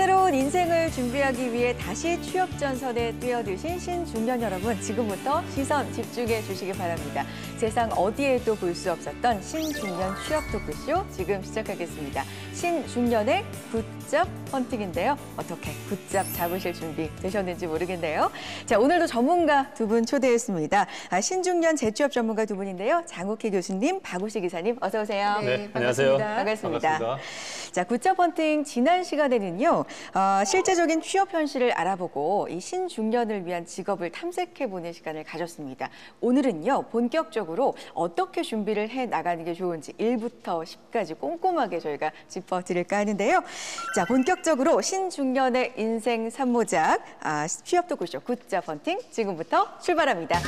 새로운 인생을 준비하기 위해 다시 취업 전선에 뛰어드신 신중년 여러분, 지금부터 시선 집중해 주시기 바랍니다. 세상 어디에도 볼 수 없었던 신중년 취업 토크쇼 지금 시작하겠습니다. 신중년의 굿잡 헌팅인데요. 어떻게 굿잡 잡으실 준비 되셨는지 모르겠네요. 자, 오늘도 전문가 두 분 초대했습니다. 신중년 재취업 전문가 두 분인데요. 장욱희 교수님, 박우식 기사님, 어서 오세요. 네, 안녕하세요. 반갑습니다. 자, 굿잡 헌팅 지난 시간에는요. 실제적인 취업 현실을 알아보고 이 신중년을 위한 직업을 탐색해보는 시간을 가졌습니다. 오늘은요. 본격적으로 어떻게 준비를 해 나가는 게 좋은지 1부터 10까지 꼼꼼하게 저희가 짚어드릴까 하는데요. 자, 본격적으로 신중년의 인생 산모작 취업 토크쇼 굿잡 헌팅 지금부터 출발합니다.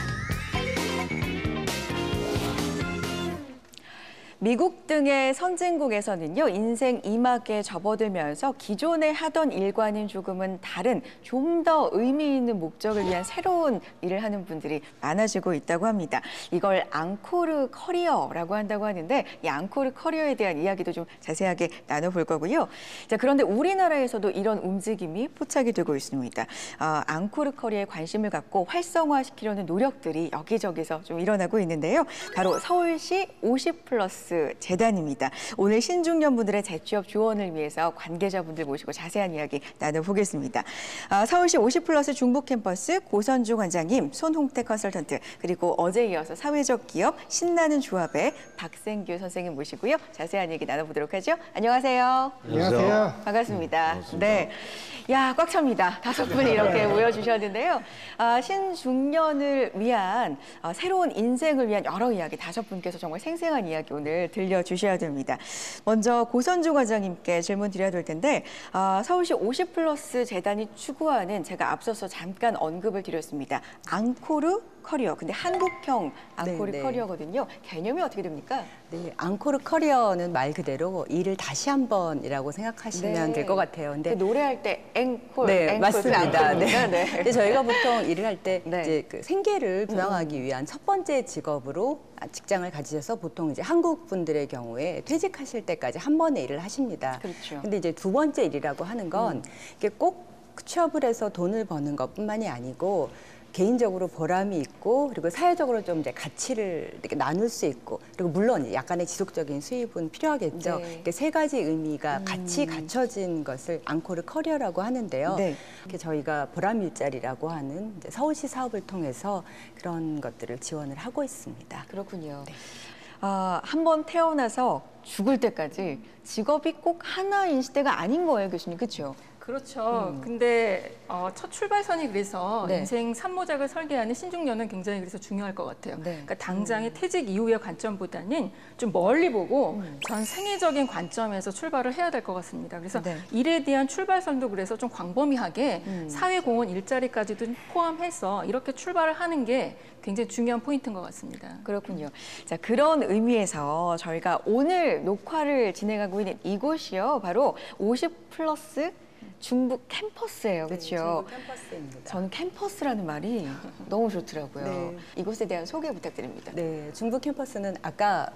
미국 등의 선진국에서는요, 인생 2막에 접어들면서 기존에 하던 일과는 조금은 다른, 좀 더 의미 있는 목적을 위한 새로운 일을 하는 분들이 많아지고 있다고 합니다. 이걸 앙코르 커리어라고 한다고 하는데, 이 앙코르 커리어에 대한 이야기도 좀 자세하게 나눠볼 거고요. 자, 그런데 우리나라에서도 이런 움직임이 포착이 되고 있습니다. 앙코르 커리어에 관심을 갖고 활성화시키려는 노력들이 여기저기서 좀 일어나고 있는데요. 바로 서울시 50+ 재단입니다. 오늘 신중년분들의 재취업 지원을 위해서 관계자분들 모시고 자세한 이야기 나눠보겠습니다. 서울시 50+ 중부 캠퍼스 고선주 관장님, 손홍태 컨설턴트, 그리고 어제 이어서 사회적 기업 신나는 조합의 박생규 선생님 모시고요. 자세한 얘기 나눠보도록 하죠. 안녕하세요. 안녕하세요. 반갑습니다. 반갑습니다. 네, 야, 꽉 찹니다. 5분이 이렇게 모여주셨는데요. 신중년을 위한 새로운 인생을 위한 여러 이야기 5분께서 정말 생생한 이야기 오늘 들려주셔야 됩니다. 먼저 고선주 과장님께 질문 드려야 될 텐데 서울시 50+ 재단이 추구하는 제가 앞서서 잠깐 언급을 드렸습니다. 앙코르 커리어. 근데 한국형 앙코르 커리어거든요. 개념이 어떻게 됩니까? 네, 앙코르 커리어는 말 그대로 일을 다시 한 번이라고 생각하시면 될 것 같아요. 근데 노래할 때 앵콜, 네, 앵콜, 맞습니다. 네. 네. 근데 저희가 보통 일을 할 때 네. 이제 그 생계를 부양하기 위한 첫 번째 직업으로 직장을 가지셔서 보통 이제 한국 분들의 경우에 퇴직하실 때까지 한 번의 일을 하십니다. 그렇죠. 근데 이제 두 번째 일이라고 하는 건 이게 꼭 취업을 해서 돈을 버는 것뿐만이 아니고 개인적으로 보람이 있고 그리고 사회적으로 좀 이제 가치를 이렇게 나눌 수 있고 그리고 물론 약간의 지속적인 수입은 필요하겠죠. 네. 이렇게 세 가지 의미가 같이 갖춰진 것을 앙코르 커리어라고 하는데요. 네. 이렇게 저희가 보람 일자리라고 하는 이제 서울시 사업을 통해서 그런 것들을 지원을 하고 있습니다. 그렇군요. 네. 한 번 태어나서 죽을 때까지 직업이 꼭 하나인 시대가 아닌 거예요, 교수님. 그렇죠? 그렇죠. 근데 첫 출발선이 그래서 네. 인생 산모작을 설계하는 신중년은 굉장히 그래서 중요할 것 같아요. 네. 그러니까 당장의 퇴직 이후의 관점보다는 좀 멀리 보고 전 생애적인 관점에서 출발을 해야 될 것 같습니다. 그래서 네. 일에 대한 출발선도 그래서 좀 광범위하게 사회공헌 일자리까지도 포함해서 이렇게 출발을 하는 게 굉장히 중요한 포인트인 것 같습니다. 그렇군요. 자, 그런 의미에서 저희가 오늘 녹화를 진행하고 있는 이곳이요. 바로 50+ 중부 캠퍼스예요. 그렇죠? 중부 캠퍼스입니다. 저는 캠퍼스라는 말이 너무 좋더라고요. 네. 이곳에 대한 소개 부탁드립니다. 네, 중부 캠퍼스는 아까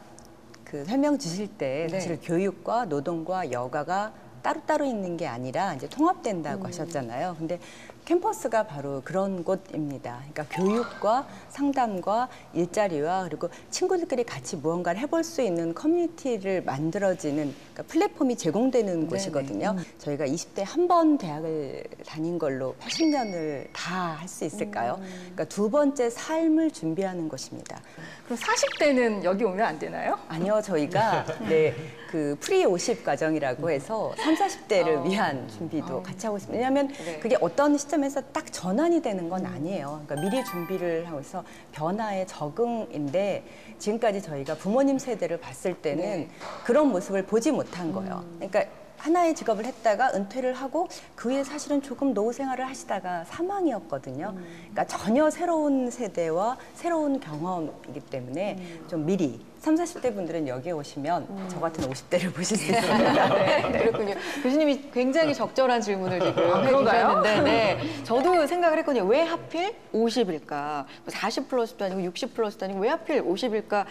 그 설명 주실 때 네. 사실 교육과 노동과 여가가 따로따로 있는 게 아니라 이제 통합된다고 하셨잖아요. 근데 캠퍼스가 바로 그런 곳입니다. 그러니까 교육과 상담과 일자리와 그리고 친구들끼리 같이 무언가를 해볼 수 있는 커뮤니티를 만들어지는 그러니까 플랫폼이 제공되는 곳이거든요. 저희가 20대 한 번 대학을 다닌 걸로 80년을 다 할 수 있을까요? 그러니까 두 번째 삶을 준비하는 곳입니다. 그럼 40대는 여기 오면 안 되나요? 아니요, 저희가 네, 그 프리 50 과정이라고 해서 30, 40대를 위한 준비도 같이 하고 있습니다. 왜냐하면 네. 그게 어떤 시점에서 딱 전환이 되는 건 아니에요. 그러니까 미리 준비를 하고 있어 변화의 적응인데 지금까지 저희가 부모님 세대를 봤을 때는 네. 그런 모습을 보지 못한 거예요. 그러니까 하나의 직업을 했다가 은퇴를 하고 그 후에 사실은 조금 노후 생활을 하시다가 사망이었거든요. 그러니까 전혀 새로운 세대와 새로운 경험이기 때문에 좀 미리 30, 40대 분들은 여기에 오시면 저 같은 50대를 보실 수 있습니다. 네, 그렇군요. 교수님이 굉장히 적절한 질문을 지금 그런가요? 해주셨는데, 네, 저도 생각을 했거든요. 왜 하필 50일까? 40+도 아니고 60+도 아니고 왜 하필 50일까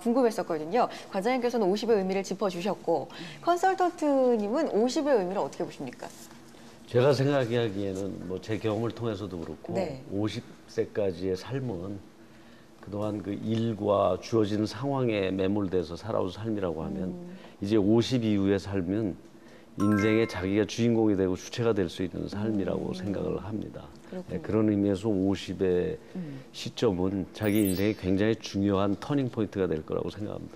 궁금했었거든요. 과장님께서는 50의 의미를 짚어주셨고, 컨설턴트님은 50의 의미를 어떻게 보십니까? 제가 생각하기에는 뭐 제 경험을 통해서도 그렇고 네. 50세까지의 삶은 그동안 그 일과 주어지는 상황에 매몰돼서 살아온 삶이라고 하면 이제 50 이후의 삶은 인생의 자기가 주인공이 되고 주체가 될 수 있는 삶이라고 생각을 합니다. 네, 그런 의미에서 50의 시점은 자기 인생에 굉장히 중요한 터닝 포인트가 될 거라고 생각합니다.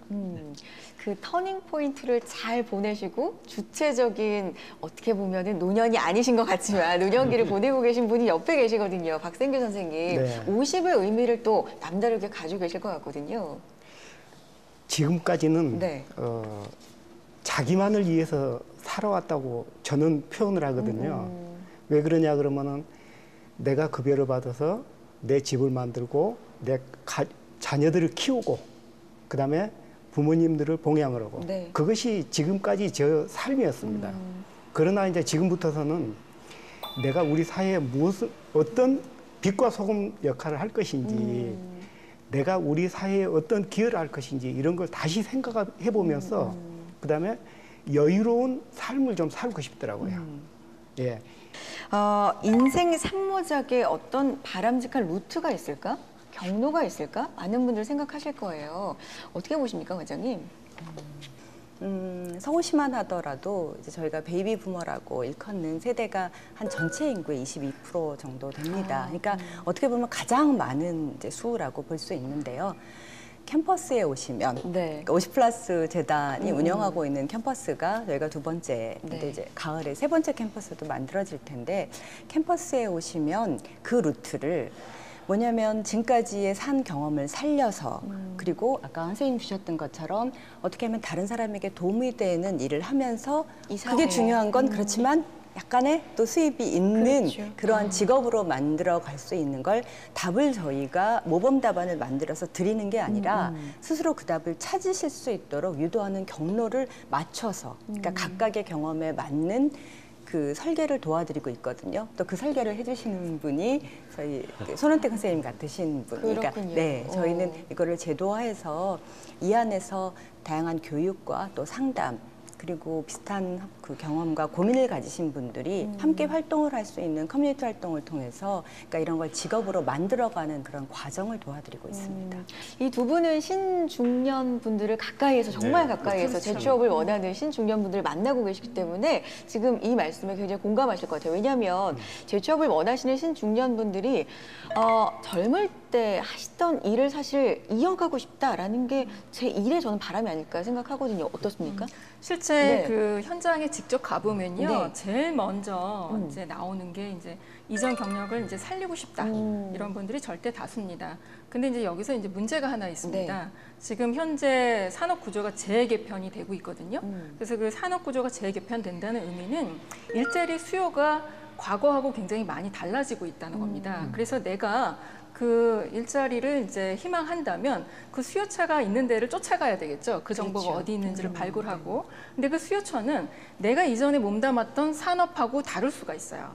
그 터닝 포인트를 잘 보내시고 주체적인 어떻게 보면은 노년이 아니신 것 같지만 노년기를 보내고 계신 분이 옆에 계시거든요. 박생규 선생님. 네. 50의 의미를 또 남다르게 가지고 계실 것 같거든요. 지금까지는 네. 자기만을 위해서 살아왔다고 저는 표현을 하거든요. 왜 그러냐 그러면은 내가 급여를 받아서 내 집을 만들고 내 자녀들을 키우고 그다음에 부모님들을 봉양을 하고 네. 그것이 지금까지 저 삶이었습니다. 그러나 이제 지금부터서는 내가 우리 사회에 어떤 빛과 소금 역할을 할 것인지 내가 우리 사회에 어떤 기여를 할 것인지 이런 걸 다시 생각해 보면서 그다음에 여유로운 삶을 좀 살고 싶더라고요. 예. 인생 산모작에 어떤 바람직한 루트가 있을까? 경로가 있을까? 많은 분들 생각하실 거예요. 어떻게 보십니까, 과장님? 서울시만 하더라도 이제 저희가 베이비 부머라고 일컫는 세대가 한 전체 인구의 22% 정도 됩니다. 그러니까 어떻게 보면 가장 많은 이제 수라고 볼 수 있는데요. 캠퍼스에 오시면 네. 그러니까 50플러스 재단이 운영하고 있는 캠퍼스가 저희가 두 번째, 근데 네. 이제 가을에 세 번째 캠퍼스도 만들어질 텐데 캠퍼스에 오시면 그 루트를 뭐냐면 지금까지의 산 경험을 살려서 그리고 아까 선생님 주셨던 것처럼 어떻게 하면 다른 사람에게 도움이 되는 일을 하면서 이 사회에. 그게 중요한 건 그렇지만 약간의 또 수입이 있는 그렇죠. 그러한 직업으로 만들어 갈 수 있는 걸 답을 저희가 모범 답안을 만들어서 드리는 게 아니라 스스로 그 답을 찾으실 수 있도록 유도하는 경로를 맞춰서 그러니까 각각의 경험에 맞는 그 설계를 도와드리고 있거든요. 또 그 설계를 해주시는 분이 저희 그 손은택 선생님 같으신 분. 그러니까 그렇군요. 네, 저희는 이거를 제도화해서 이 안에서 다양한 교육과 또 상담 그리고 비슷한 그 경험과 고민을 가지신 분들이 함께 활동을 할 수 있는 커뮤니티 활동을 통해서 그러니까 이런 걸 직업으로 만들어가는 그런 과정을 도와드리고 있습니다. 이 두 분은 신중년 분들을 가까이에서 정말 네, 가까이에서 재취업을 원하는 신중년 분들을 만나고 계시기 때문에 지금 이 말씀에 굉장히 공감하실 것 같아요. 왜냐하면 재취업을 원하시는 신중년 분들이 젊을 때 하시던 일을 사실 이어가고 싶다라는 게 제 일의 저는 바람이 아닐까 생각하거든요. 어떻습니까? 실제 네. 그 현장에 직접 가보면요, 네. 제일 먼저 이제 나오는 게 이제 이전 경력을 이제 살리고 싶다 이런 분들이 절대 다수입니다. 근데 이제 여기서 이제 문제가 하나 있습니다. 네. 지금 현재 산업 구조가 재개편이 되고 있거든요. 그래서 그 산업 구조가 재개편된다는 의미는 일자리 수요가 과거하고 굉장히 많이 달라지고 있다는 겁니다. 그래서 내가 그 일자리를 이제 희망한다면 그 수요처가 있는 데를 쫓아가야 되겠죠. 그 정보가 그렇죠. 어디 있는지를 발굴하고. 근데 그 수요처는 내가 이전에 몸담았던 산업하고 다를 수가 있어요.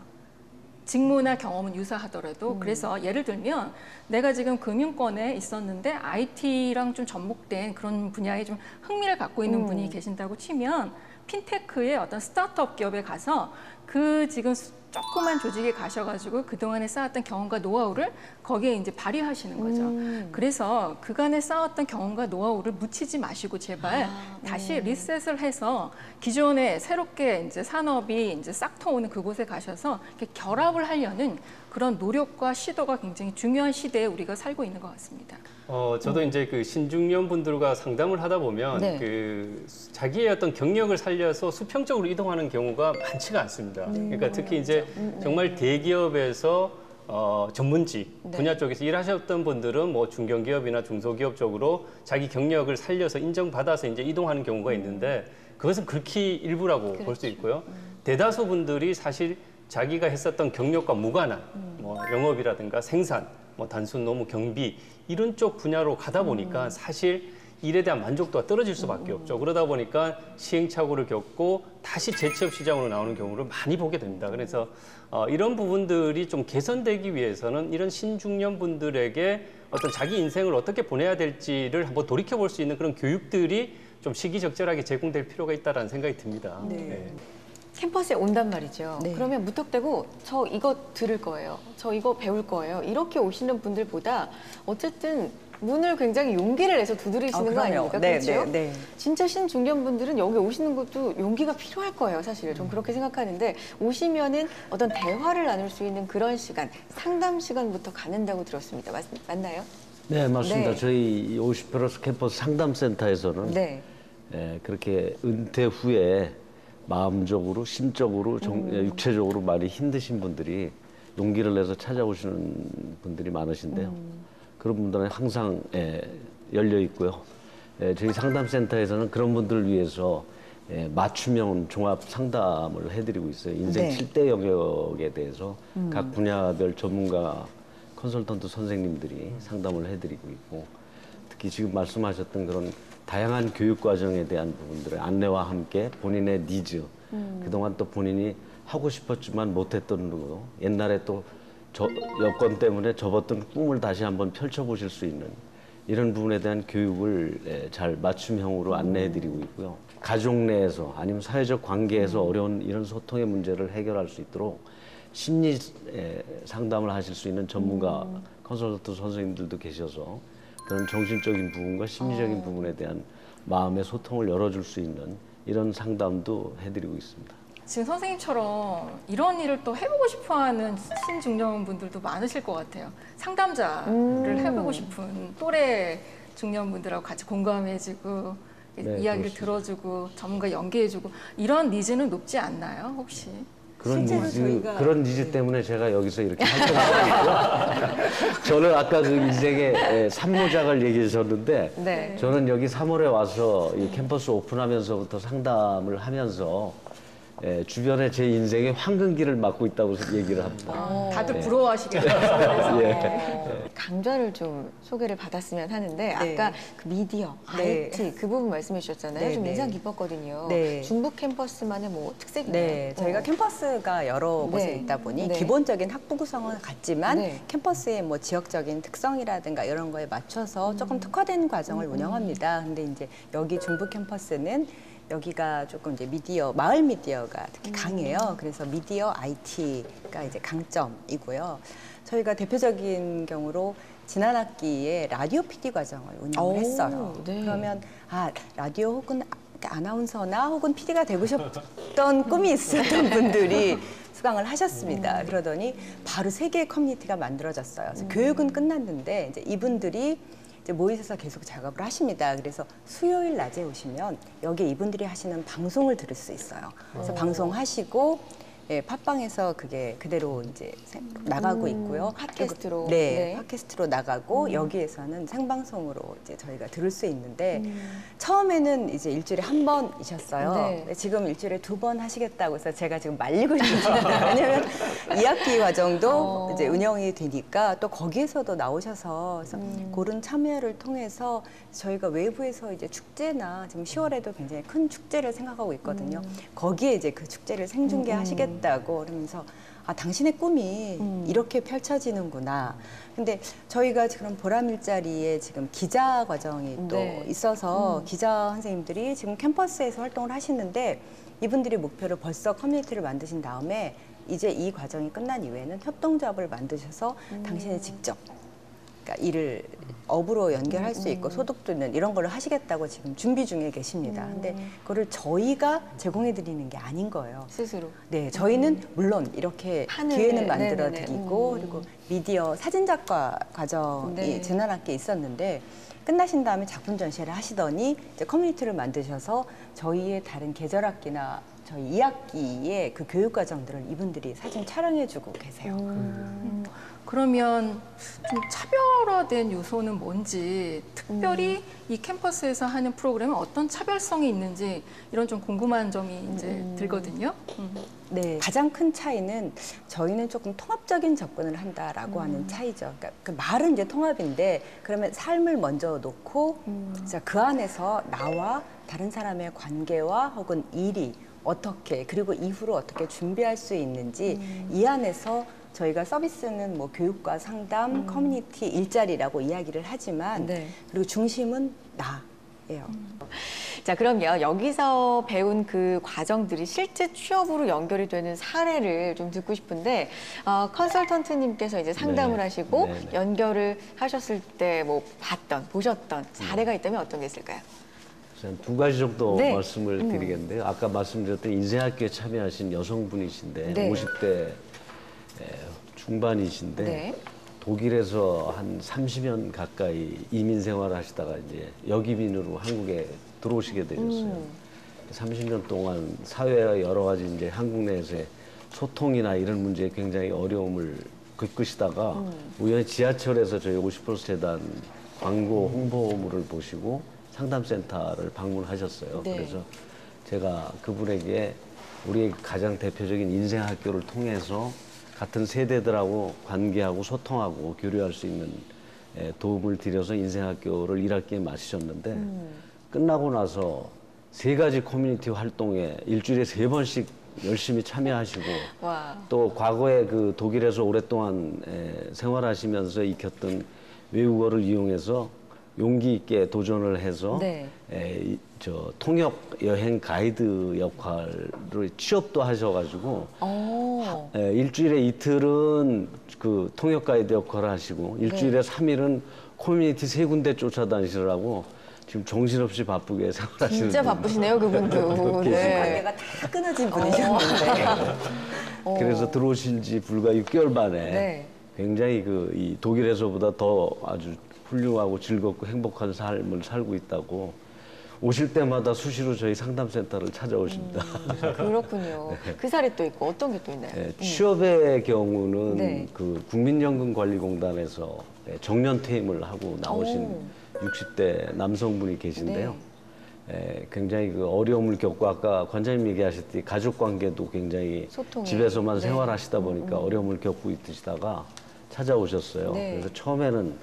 직무나 경험은 유사하더라도. 그래서 예를 들면 내가 지금 금융권에 있었는데 IT랑 좀 접목된 그런 분야에 좀 흥미를 갖고 있는 분이 계신다고 치면 핀테크의 어떤 스타트업 기업에 가서 그 지금 조그만 조직에 가셔가지고 그동안에 쌓았던 경험과 노하우를 거기에 이제 발휘하시는 거죠. 그래서 그간에 쌓았던 경험과 노하우를 묻히지 마시고 제발 다시 리셋을 해서 기존에 새롭게 이제 산업이 이제 싹 트오는 그곳에 가셔서 이렇게 결합을 하려는 그런 노력과 시도가 굉장히 중요한 시대에 우리가 살고 있는 것 같습니다. 저도 이제 그 신중년 분들과 상담을 하다 보면 네. 그 자기의 어떤 경력을 살려서 수평적으로 이동하는 경우가 많지가 않습니다. 그러니까 특히 이제 정말 대기업에서 전문직 분야 쪽에서 일하셨던 분들은 뭐 중견기업이나 중소기업 쪽으로 자기 경력을 살려서 인정받아서 이제 이동하는 경우가 있는데 그것은 극히 일부라고 볼 수 있고요. 대다수 분들이 사실 자기가 했었던 경력과 무관한 뭐 영업이라든가 생산, 뭐 단순 노무, 경비 이런 쪽 분야로 가다 보니까 사실 일에 대한 만족도가 떨어질 수밖에 없죠. 그러다 보니까 시행착오를 겪고 다시 재취업 시장으로 나오는 경우를 많이 보게 됩니다. 그래서 이런 부분들이 좀 개선되기 위해서는 이런 신중년 분들에게 어떤 자기 인생을 어떻게 보내야 될지를 한번 돌이켜볼 수 있는 그런 교육들이 좀 시기적절하게 제공될 필요가 있다는 생각이 듭니다. 네. 캠퍼스에 온단 말이죠. 네. 그러면 무턱대고 저 이거 들을 거예요. 저 이거 배울 거예요. 이렇게 오시는 분들보다 어쨌든 문을 굉장히 용기를 내서 두드리시는 거 그럼요. 아닙니까? 네, 그렇죠? 네, 네. 진짜 신중년분들은 여기 오시는 것도 용기가 필요할 거예요, 사실. 좀 그렇게 생각하는데 오시면은 어떤 대화를 나눌 수 있는 그런 시간, 상담 시간부터 갖는다고 들었습니다. 맞나요? 네, 맞습니다. 네. 저희 50+ 캠퍼스 상담센터에서는 네. 그렇게 은퇴 후에 마음적으로, 심적으로, 육체적으로 많이 힘드신 분들이 용기를 내서 찾아오시는 분들이 많으신데요. 그런 분들은 항상 열려 있고요. 저희 상담센터에서는 그런 분들을 위해서 맞춤형 종합 상담을 해드리고 있어요. 인생 네. 7대 영역에 대해서 각 분야별 전문가 컨설턴트 선생님들이 상담을 해드리고 있고, 특히 지금 말씀하셨던 그런 다양한 교육 과정에 대한 부분들의 안내와 함께 본인의 니즈, 그동안 또 본인이 하고 싶었지만 못했던 거, 옛날에 또 여건 때문에 접었던 꿈을 다시 한번 펼쳐보실 수 있는 이런 부분에 대한 교육을 잘 맞춤형으로 안내해드리고 있고요. 가족 내에서 아니면 사회적 관계에서 어려운 이런 소통의 문제를 해결할 수 있도록 심리 상담을 하실 수 있는 전문가 컨설턴트 선생님들도 계셔서 그런 정신적인 부분과 심리적인 부분에 대한 마음의 소통을 열어줄 수 있는 이런 상담도 해드리고 있습니다. 지금 선생님처럼 이런 일을 또 해보고 싶어하는 신중년 분들도 많으실 것 같아요. 상담자를 해보고 싶은 또래 중년분들하고 같이 공감해주고 네, 이야기를 그렇습니다. 들어주고 전문가 연계해주고 이런 니즈는 높지 않나요, 혹시? 그런 니즈 때문에 제가 여기서 이렇게 활동하고 있고요. 저는 아까 그 인생의 산모작을 얘기해 주셨는데 네. 저는 여기 3월에 와서 이 캠퍼스 오픈하면서부터 상담을 하면서 주변에 제 인생의 황금기를 맞고 있다고 얘기를 합니다. 다들 부러워하시겠네요. 강좌를 좀 소개를 받았으면 하는데 아까 그 미디어, 네. IT 그 부분 말씀해 주셨잖아요. 네, 좀 네. 인상 깊었거든요. 네. 중부 캠퍼스만의 뭐 특색이 네, 있나요? 저희가 캠퍼스가 여러 곳에 네. 있다 보니 네. 기본적인 학부 구성은 같지만 네. 캠퍼스의 뭐 지역적인 특성이라든가 이런 거에 맞춰서 조금 특화된 과정을 운영합니다. 근데 이제 여기 중부 캠퍼스는 여기가 조금 이제 미디어, 마을 미디어가 특히 강해요. 그래서 미디어 IT가 이제 강점이고요. 저희가 대표적인 경우로 지난 학기에 라디오 PD 과정을 운영을 오, 했어요. 네. 그러면 라디오 혹은 아나운서나 혹은 PD가 되고 싶던 꿈이 있었던 분들이 수강을 하셨습니다. 그러더니 바로 3개의 커뮤니티가 만들어졌어요. 그래서 교육은 끝났는데 이제 이분들이 이제 모이셔서 계속 작업을 하십니다. 그래서 수요일 낮에 오시면 여기 이분들이 하시는 방송을 들을 수 있어요. 그래서 방송하시고 팟빵에서 그게 그대로 이제 나가고 있고요. 팟캐스트로. 그리고, 네, 네. 팟캐스트로 나가고 여기에서는 생방송으로 이제 저희가 들을 수 있는데 처음에는 이제 일주일에 한 번이셨어요. 네. 근데 지금 일주일에 2번 하시겠다고 해서 제가 지금 말리고 있습니다. 왜냐면 2학기 과정도 이제 운영이 되니까 또 거기에서도 나오셔서 그래서 그런 참여를 통해서 저희가 외부에서 이제 축제나 지금 10월에도 굉장히 큰 축제를 생각하고 있거든요. 거기에 이제 그 축제를 생중계 하시겠다고 그러면서 아, 당신의 꿈이 이렇게 펼쳐지는구나. 근데 저희가 지금 보람 일자리에 지금 기자 과정이 또 네. 있어서 기자 선생님들이 지금 캠퍼스에서 활동을 하시는데 이분들이 목표를 벌써 커뮤니티를 만드신 다음에 이제 이 과정이 끝난 이후에는 협동조합을 만드셔서 당신이 직접 그러니까 일을 업으로 연결할 수 있고 소득 듣는 이런 걸 하시겠다고 지금 준비 중에 계십니다. 근데 그거를 저희가 제공해 드리는 게 아닌 거예요. 스스로. 네, 저희는 물론 이렇게 하늘, 기회는 만들어 네네네. 드리고 그리고 미디어 사진작가 과정이 네. 지난 학기에 있었는데 끝나신 다음에 작품 전시회를 하시더니 이제 커뮤니티를 만드셔서 저희의 다른 계절학기나 저희 2학기의 그 교육 과정들을 이분들이 사진 촬영해주고 계세요. 그러면 좀 차별화된 요소는 뭔지, 특별히 이 캠퍼스에서 하는 프로그램은 어떤 차별성이 있는지 이런 좀 궁금한 점이 이제 들거든요. 네, 가장 큰 차이는 저희는 조금 통합적인 접근을 한다라고 하는 차이죠. 그러니까 그 말은 이제 통합인데 그러면 삶을 먼저 놓고 진짜 그 안에서 나와 다른 사람의 관계와 혹은 일이 어떻게 그리고 이후로 어떻게 준비할 수 있는지 이 안에서 저희가 서비스는 뭐 교육과 상담, 커뮤니티, 일자리라고 이야기를 하지만 네. 그리고 중심은 나예요. 자, 그럼요. 여기서 배운 그 과정들이 실제 취업으로 연결이 되는 사례를 좀 듣고 싶은데 컨설턴트님께서 이제 상담을 네. 하시고 네, 네. 연결을 하셨을 때 뭐 봤던, 보셨던 사례가 있다면 어떤 게 있을까요? 한 두 가지 정도 네. 말씀을 드리겠는데요. 아까 말씀드렸던 인생학교에 참여하신 여성분이신데 네. 50대 중반이신데 네. 독일에서 한 30년 가까이 이민 생활을 하시다가 이제 역이민으로 한국에 들어오시게 되셨어요. 30년 동안 사회와 여러 가지 이제 한국 내에서의 소통이나 이런 문제에 굉장히 어려움을 겪으시다가 우연히 지하철에서 저희 50% 재단 광고 홍보물을 보시고 상담센터를 방문하셨어요. 네. 그래서 제가 그분에게 우리의 가장 대표적인 인생학교를 통해서 같은 세대들하고 관계하고 소통하고 교류할 수 있는 도움을 드려서 인생학교를 1학기에 마치셨는데 끝나고 나서 3가지 커뮤니티 활동에 일주일에 3번씩 열심히 참여하시고 와. 또 과거에 그 독일에서 오랫동안 생활하시면서 익혔던 외국어를 이용해서 용기 있게 도전을 해서 네. 통역 여행 가이드 역할로 취업도 하셔가지고 일주일에 이틀은 그 통역 가이드 역할을 하시고 일주일에 3일은 커뮤니티 3군데 쫓아다니시라고 지금 정신없이 바쁘게 생활하시는 진짜 바쁘시네요, 그분도. 네. 관계가 다 끊어진 분이셨는데. 그래서 들어오신 지 불과 6개월 만에 네. 굉장히 이 독일에서보다 더 아주 훌륭하고 즐겁고 행복한 삶을 살고 있다고 오실 때마다 수시로 저희 상담센터를 찾아오십니다. 그렇군요. 그 사례 또 있고 어떤 게 또 있나요? 네, 취업의 경우는 네. 그 국민연금관리공단에서 정년 퇴임을 하고 나오신 60대 남성분이 계신데요. 굉장히 그 어려움을 겪고 아까 관장님 얘기하셨듯이 가족 관계도 굉장히 소통이. 집에서만 네. 생활하시다 보니까 어려움을 겪고 있으시다가 찾아오셨어요. 네. 그래서 처음에는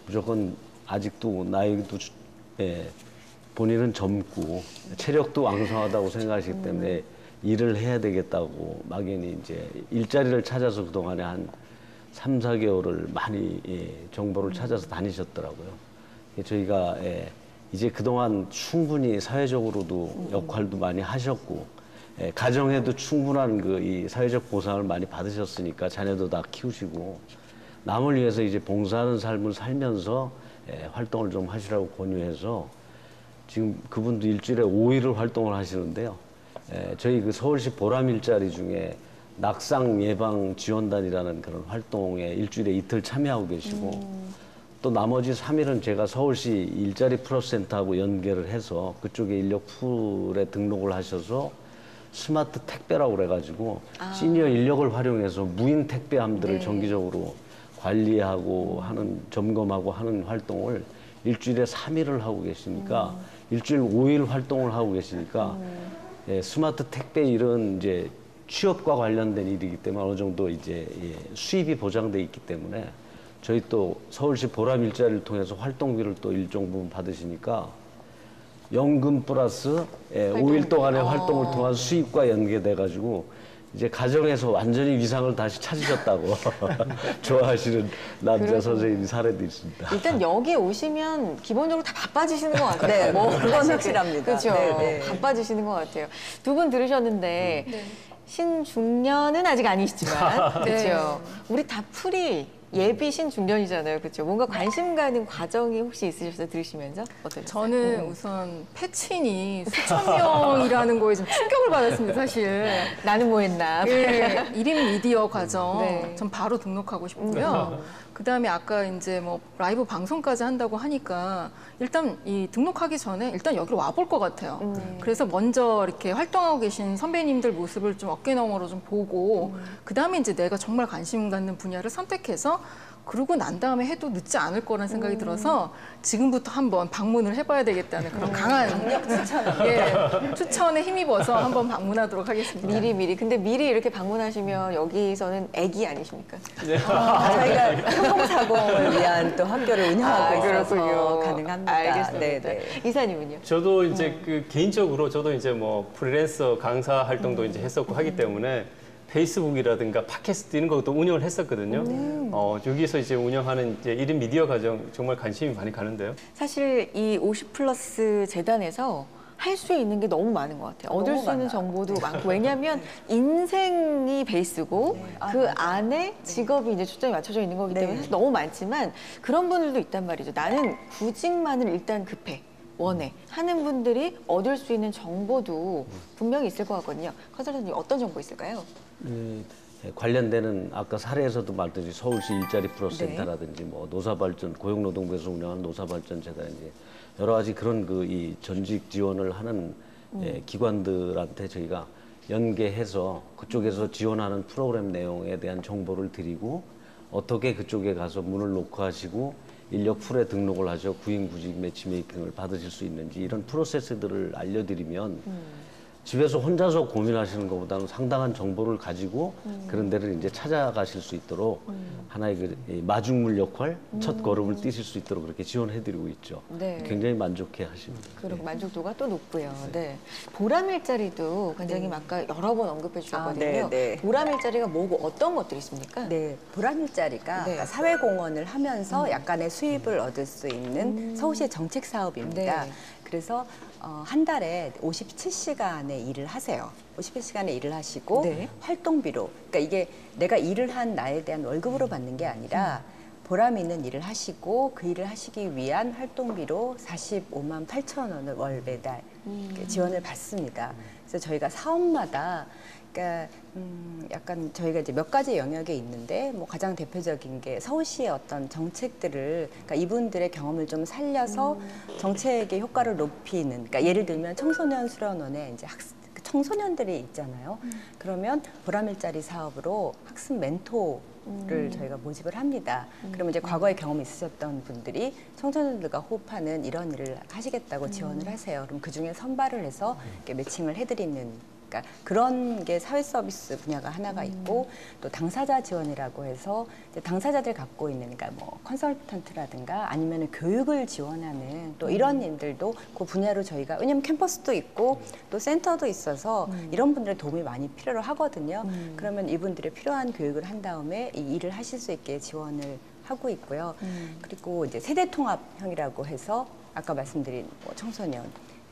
무조건 아직도 나이도 본인은 젊고 체력도 왕성하다고 생각하시기 때문에 일을 해야 되겠다고 막연히 이제 일자리를 찾아서 그동안에 한 3, 4개월을 많이 정보를 찾아서 다니셨더라고요. 저희가 이제 그동안 충분히 사회적으로도 역할도 많이 하셨고 가정에도 충분한 이 사회적 보상을 많이 받으셨으니까 자녀도 다 키우시고 남을 위해서 이제 봉사하는 삶을 살면서 활동을 좀 하시라고 권유해서 지금 그분도 일주일에 5일을 활동을 하시는데요. 저희 그 서울시 보람 일자리 중에 낙상 예방 지원단이라는 그런 활동에 일주일에 이틀 참여하고 계시고 또 나머지 3일은 제가 서울시 일자리 플러스 센터하고 연계를 해서 그쪽에 인력 풀에 등록을 하셔서 스마트 택배라고 그래가지고 시니어 인력을 활용해서 무인 택배함들을 네. 정기적으로 관리하고 하는 점검하고 하는 활동을 일주일에 3일을 하고 계시니까 일주일 5일 활동을 하고 계시니까 스마트 택배 일은 이제 취업과 관련된 일이기 때문에 어느 정도 이제 수입이 보장돼 있기 때문에 저희 또 서울시 보람 일자리를 통해서 활동비를 또 일정 부분 받으시니까 연금 플러스 5일 동안의 활동을 통한 수입과 연계돼 가지고 이제 가정에서 완전히 위상을 다시 찾으셨다고 좋아하시는 남자 선생님 사례도 있습니다. 일단 여기 오시면 기본적으로 다 바빠지시는 것 같아요. 네, 그건 사실. 확실합니다. 그렇죠. 네, 네. 바빠지시는 것 같아요. 두 분 들으셨는데 신중년은 아직 아니시지만 그렇죠. 우리 다 풀이 예비 신중년이잖아요. 그렇죠. 뭔가 관심 가는 과정이 혹시 있으셔서 들으시면서 어떠셨어요? 저는 우선 패친이 수천 명이라는 거에 좀 충격을 받았습니다, 사실. 나는 뭐 했나? 예, 1인 미디어 과정 네. 전 바로 등록하고 싶고요. 그다음에 아까 이제 뭐 라이브 방송까지 한다고 하니까 일단 이 등록하기 전에 일단 여기로 와볼 것 같아요. 그래서 먼저 이렇게 활동하고 계신 선배님들 모습을 좀 어깨너머로 좀 보고 그다음에 이제 내가 정말 관심 갖는 분야를 선택해서 그러고 난 다음에 해도 늦지 않을 거라는 생각이 들어서 지금부터 한번 방문을 해봐야 되겠다는 그런 강한 추천에 힘입어서 한번 방문하도록 하겠습니다. 미리. 근데 미리 이렇게 방문하시면 여기서는 애기 아니십니까? 저희가 교통사고를 위한 또 학교를 운영하고 있어서 그렇군요. 가능합니다. 알겠습니다. 네, 네. 이사님은요? 저도 이제 그 개인적으로 저도 이제 뭐 프리랜서 강사 활동도 이제 했었고 하기 때문에 페이스북이라든가 팟캐스트 이런 것도 운영을 했었거든요. 여기서 이제 운영하는 이제 1인 미디어 과정 정말 관심이 많이 가는데요. 사실 이 50플러스 재단에서 할 수 있는 게 너무 많은 것 같아요. 얻을 너무 수 있는 많아요. 정보도 많고 왜냐하면 인생이 베이스고 그 안에 직업이 이제 초점이 맞춰져 있는 거기 때문에 사실 너무 많지만 그런 분들도 있단 말이죠. 나는 구직만을 일단 급해. 원해 하는 분들이 얻을 수 있는 정보도 분명히 있을 것 같거든요. 컨설턴트님 어떤 정보 있을까요? 관련되는 아까 사례에서도 말했듯이 서울시 일자리 플러스센터라든지 뭐 노사발전 고용노동부에서 운영하는 노사발전재단인지 여러 가지 그런 그 이 전직 지원을 하는 기관들한테 저희가 연계해서 그쪽에서 지원하는 프로그램 내용에 대한 정보를 드리고 어떻게 그쪽에 가서 문을 녹화하시고 인력 풀에 등록을 하셔 구인구직 매치메이킹을 받으실 수 있는지 이런 프로세스들을 알려드리면 집에서 혼자서 고민하시는 것보다는 상당한 정보를 가지고 그런 데를 이제 찾아가실 수 있도록 하나의 그 마중물 역할, 첫 걸음을 띄실 수 있도록 그렇게 지원해드리고 있죠. 네. 굉장히 만족해 하십니다. 그리고 만족도가 또 높고요. 네. 보람 일자리도 관장님 아까 여러 번 언급해 주셨거든요. 네. 보람 일자리가 뭐고 어떤 것들이 있습니까? 네, 보람 일자리가 네. 사회공헌을 하면서 약간의 수입을 얻을 수 있는 서울시 정책 사업입니다. 네. 그래서 한 달에 57시간의 일을 하세요. 57시간의 일을 하시고 네. 활동비로, 그러니까 이게 내가 일을 한 나에 대한 월급으로 받는 게 아니라 보람 있는 일을 하시고 그 일을 하시기 위한 활동비로 45만 8천 원을 월 매달 지원을 받습니다. 그래서 저희가 사업마다 그러니까 약간 저희가 이제 몇 가지 영역에 있는데 뭐 가장 대표적인 게 서울시의 어떤 정책들을 그러니까 이분들의 경험을 좀 살려서 정책의 효과를 높이는 그러니까 예를 들면 청소년 수련원에 이제 청소년들이 있잖아요. 그러면 보람 일자리 사업으로 학습 멘토를 저희가 모집을 합니다. 그러면 이제 과거에 경험이 있으셨던 분들이 청소년들과 호흡하는 이런 일을 하시겠다고 지원을 하세요. 그럼 그 중에 선발을 해서 이렇게 매칭을 해드리는 그러니까 그런 게 사회 서비스 분야가 하나가 있고 또 당사자 지원이라고 해서 이제 당사자들 갖고 있는 그러니까 뭐 컨설턴트라든가 아니면 교육을 지원하는 또 이런 일들도 그 분야로 저희가 왜냐하면 캠퍼스도 있고 또 센터도 있어서 이런 분들의 도움이 많이 필요로 하거든요. 그러면 이분들의 필요한 교육을 한 다음에 이 일을 하실 수 있게 지원을 하고 있고요. 그리고 이제 세대통합형이라고 해서 아까 말씀드린 뭐 청소년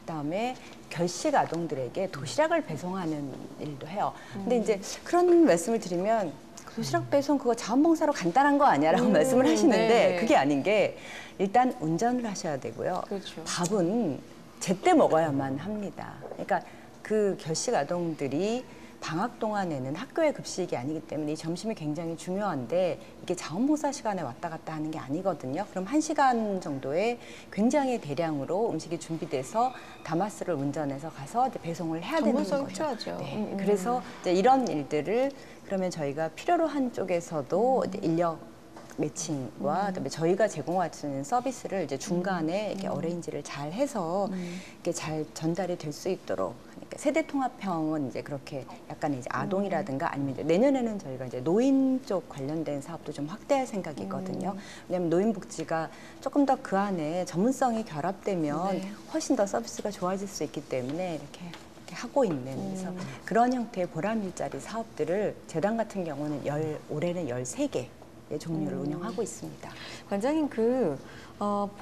그다음에 결식 아동들에게 도시락을 배송하는 일도 해요. 근데 이제 그런 말씀을 드리면 도시락 배송 그거 자원봉사로 간단한 거 아니야라고 말씀을 하시는데 네. 그게 아닌 게 일단 운전을 하셔야 되고요. 그렇죠. 밥은 제때 먹어야만 합니다. 그러니까 그 결식 아동들이 방학 동안에는 학교의 급식이 아니기 때문에 이 점심이 굉장히 중요한데 이게 자원봉사 시간에 왔다 갔다 하는 게 아니거든요. 그럼 1시간 정도에 굉장히 대량으로 음식이 준비돼서 다마스를 운전해서 가서 이제 배송을 해야 되는 거죠. 전문성이 필요하죠. 네. 그래서 이제 이런 일들을 그러면 저희가 필요로 한 쪽에서도 이제 인력 매칭과 그다음에 저희가 제공하는 서비스를 이제 중간에 이렇게 어레인지를 잘 해서 이렇게 잘 전달이 될 수 있도록 그러니까 세대 통합형은 이제 그렇게 약간 이제 아동이라든가 아니면 이제 내년에는 저희가 이제 노인 쪽 관련된 사업도 좀 확대할 생각이거든요. 왜냐하면 노인복지가 조금 더 그 안에 전문성이 결합되면 네. 훨씬 더 서비스가 좋아질 수 있기 때문에 이렇게 하고 있는 그래서 그런 형태의 보람 일자리 사업들을 재단 같은 경우는 올해는 13개. 종류를 운영하고 있습니다. 관장님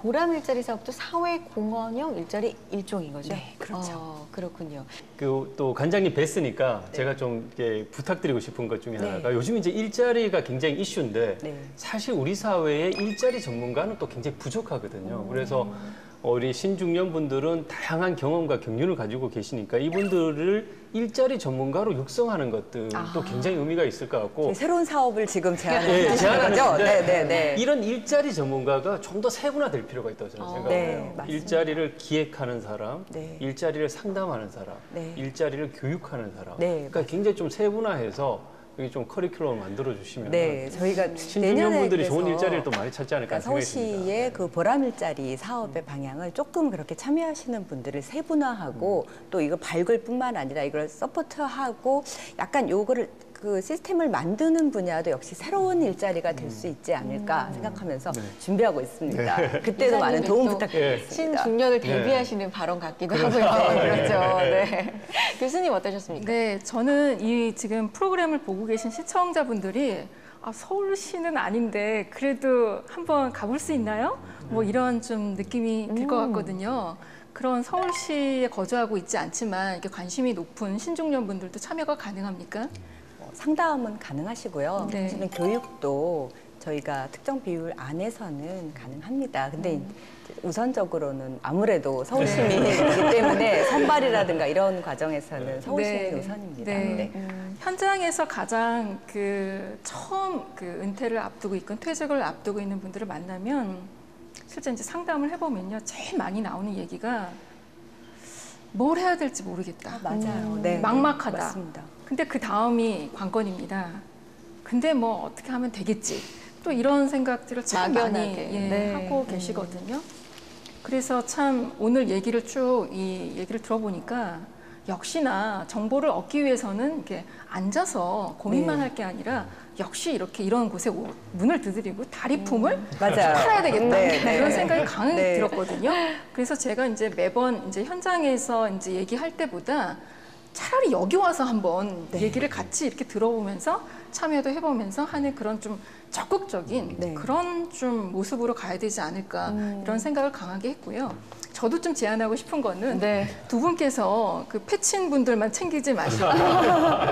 보람 일자리 사업도 사회 공헌형 일자리 일종인 거죠? 네, 그렇죠. 그렇군요. 그 또 관장님 뵀으니까 제가 좀 이렇게 부탁드리고 싶은 것 중에 하나가 요즘 이제 일자리가 굉장히 이슈인데 사실 우리 사회에 일자리 전문가는 또 굉장히 부족하거든요. 그래서 우리 신중년 분들은 다양한 경험과 경륜을 가지고 계시니까 이분들을 일자리 전문가로 육성하는 것들도 굉장히 의미가 있을 것 같고 새로운 사업을 지금 제안해 주시는 제안하는 거죠? 건데 네. 이런 일자리 전문가가 좀 더 세분화될 필요가 있다고 저는 생각해요. 맞습니다. 일자리를 기획하는 사람, 네. 일자리를 상담하는 사람, 네. 일자리를 교육하는 사람. 네, 그러니까 굉장히 좀 세분화해서 여기 좀 커리큘럼을 만들어 주시면 네, 저희가 신중년 분들이 좋은 그래서 일자리를 또 많이 찾지 않을까 그러니까 생각이 듭니다. 서울시의 그 보람 일자리 사업의 방향을 조금 그렇게 참여하시는 분들을 세분화하고 또 이거 발굴 뿐만 아니라 이걸 서포트하고 약간 요거를 그 시스템을 만드는 분야도 역시 새로운 일자리가 될 수 있지 않을까 생각하면서 준비하고 있습니다. 그때도 많은 도움 또 부탁드리겠습니다. 신중년을 대비하시는 발언 같기도 하고요. 그렇죠. 네. 교수님 어떠셨습니까? 네, 저는 이 지금 프로그램을 보고 계신 시청자분들이 서울시는 아닌데 그래도 한번 가볼 수 있나요? 뭐 이런 좀 느낌이 들 것 같거든요. 그런 서울시에 거주하고 있지 않지만 이렇게 관심이 높은 신중년 분들도 참여가 가능합니까? 상담은 가능하시고요. 네. 사실은 교육도 저희가 특정 비율 안에서는 가능합니다. 근데 우선적으로는 아무래도 서울 시민이기 때문에 선발이라든가 이런 과정에서는 서울 시민 우선입니다. 네. 네. 현장에서 가장 처음 은퇴를 앞두고 있건 퇴직을 앞두고 있는 분들을 만나면 실제 이제 상담을 해보면요, 제일 많이 나오는 얘기가 뭘 해야 될지 모르겠다. 맞아요. 네. 막막하다. 맞습니다. 근데 그 다음이 관건입니다. 근데 뭐 어떻게 하면 되겠지. 또 이런 생각들을 참 많이 네. 하고 계시거든요. 그래서 참 오늘 얘기를 쭉 이 얘기를 들어보니까 역시나 정보를 얻기 위해서는 이렇게 앉아서 고민만 네. 할 게 아니라 역시 이렇게 이런 곳에 문을 두드리고 다리품을 맞아요. 팔아야 되겠다. 네, 네. 이런 생각이 강하게 네. 들었거든요. 그래서 제가 이제 매번 이제 현장에서 이제 얘기할 때보다 차라리 여기 와서 한번 얘기를 같이 이렇게 들어보면서 참여도 해보면서 하는 그런 좀 적극적인 네. 그런 좀 모습으로 가야 되지 않을까 이런 생각을 강하게 했고요. 저도 좀 제안하고 싶은 거는 네. 두 분께서 그 패친 분들만 챙기지 마시고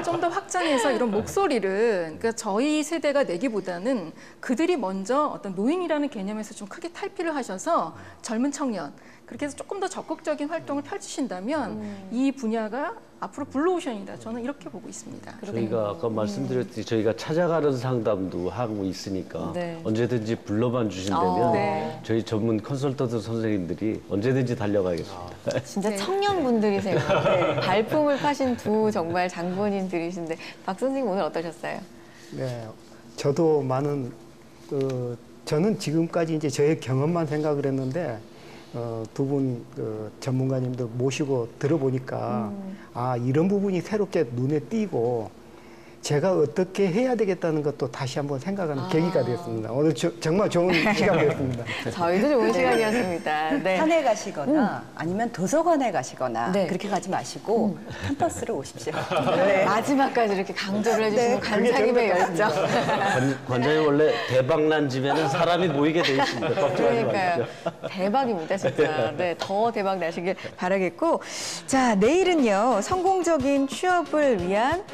좀 더 확장해서 이런 목소리를 그러니까 저희 세대가 내기보다는 그들이 먼저 어떤 노인이라는 개념에서 좀 크게 탈피를 하셔서 젊은 청년 그렇게 해서 조금 더 적극적인 활동을 펼치신다면 이 분야가 앞으로 블루오션이다. 저는 이렇게 보고 있습니다. 저희가 아까 말씀드렸듯이 저희가 찾아가는 상담도 하고 있으니까 네. 언제든지 불러만 주신다면 네. 저희 전문 컨설턴트 선생님들이 언제든지 달려가겠습니다. 진짜 네. 청년분들이세요. 네. 발품을 파신 두 정말 장본인들이신데 박 선생님 오늘 어떠셨어요? 네, 저도 많은 저는 지금까지 이제 저의 경험만 생각을 했는데 두 분 전문가님들 모시고 들어보니까 아 이런 부분이 새롭게 눈에 띄고 제가 어떻게 해야 되겠다는 것도 다시 한번 생각하는 계기가 되었습니다. 오늘 정말 좋은 시간이었습니다. 저희도 좋은 시간이었습니다. 네. 산에 가시거나 아니면 도서관에 가시거나 네. 그렇게 가지 마시고 캠퍼스를 오십시오. 네. 마지막까지 이렇게 강조를 해주시는 관장님의 열정. 관장님 원래 대박난 집에는 사람이 모이게 돼 있습니다. 걱정하지 그러니까요. 마십시오. 대박입니다, 진짜. 네, 더 대박 나시길 바라겠고. 자, 내일은요, 성공적인 취업을 위한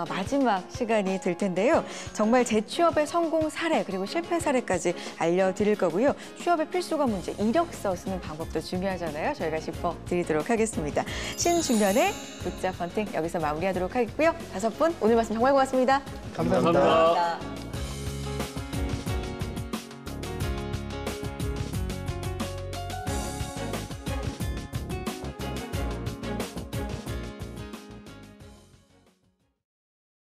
마지막 시간이 될 텐데요. 정말 재취업의 성공 사례 그리고 실패 사례까지 알려드릴 거고요. 취업의 필수가 문제, 이력서 쓰는 방법도 중요하잖아요. 저희가 짚어드리도록 하겠습니다. 신중년의 굿잡 헌팅 여기서 마무리하도록 하겠고요. 5분 오늘 말씀 정말 고맙습니다. 감사합니다. 감사합니다.